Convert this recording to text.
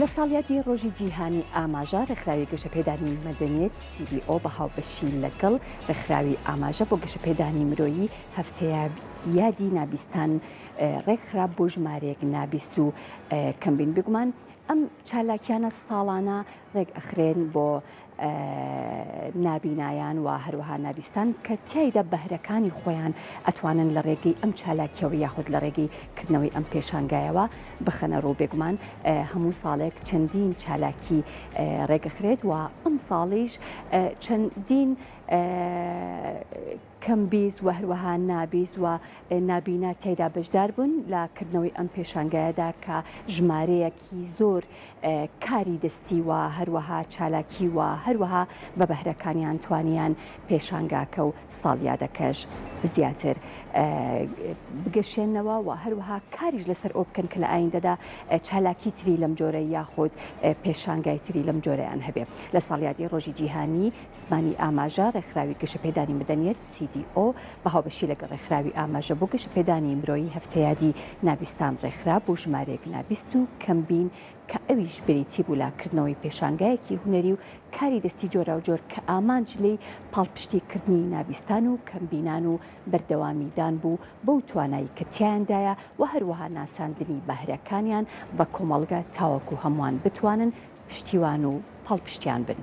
لە ساڵیادی ڕۆژی جیهانی ئاماژە ڕێکخراوی گەشەپێدانی مەدەنیێت CDO بە هاوبەشی لەگەڵ ڕێکخراوی ئاماژە بۆ گەشەپێدانی مرۆیی هەفتەیە یادی نابیستان ڕێکخرا بۆ ژمارەیەک نابیست و کەمبین بگومان ئەم چالاکیانە ساڵانە ڕێک ئەخرێن بۆ نابینایان و هەروەها نابیستان کە تیایدا بەهرەکانی خۆیان ئەتوانن لە ڕێگەی ئەم چالاکیەوە یاخود لە ڕێگەی کردنەوەی ئەم پێشانگایەوە بخەنە ڕوو بێگومان هەموو ساڵێک چەندین چالاکی ڕێگەخرێت و ئەم ساڵیش چەندین کەمبیست و هەروەها نابیست و نابینا تیایدا بەشدار بوون لە کردنەوەی ئەم پێشانگایەدا کە ژمارەیەکی زۆر کاری دەستی و هەروەها چالاکی و هەروەها بە بەهرەکانیان توانیان پێشانگاکە و ساڵیادەکەش زیاتر بگەشێنەوە و هەروەها کاریش لەسەر ئەو بکەن کە لە ئایندەدا چالاکی تری لەم جۆرە یاخود پێشانگای تری لەم جۆرەیان هەبێ. لە ساڵیادی ڕۆژی جیهانی زمانی ئاماژە ڕێکخراوی گەشەپێدانی مەدەنیێت CDO بە هاوبەشی لەگەڵ ڕێکخراوی ئاماژە بۆ گەشەپێدانی مرۆیی هەفتەیادی نابیستان ڕێکخرا بۆ ژمارەیەک نابیست و کەمبین کە ئەویش بریتی بوو لاکردنەوەی پێشانگایەکی هونەری و کاری دەستی جۆرا و جۆر کە ئامانج لێی پاڵپشتیکردنی نابیستان و کەمبینان و بەردەوامیدان بوو بەو توانایی کە تیایاندایە و هەروەها ناساندنی بەهرەکانیان بە کۆمەڵگە تاوەکو هەمووان بتوانن پشتیوان و پاڵپشتیان بن.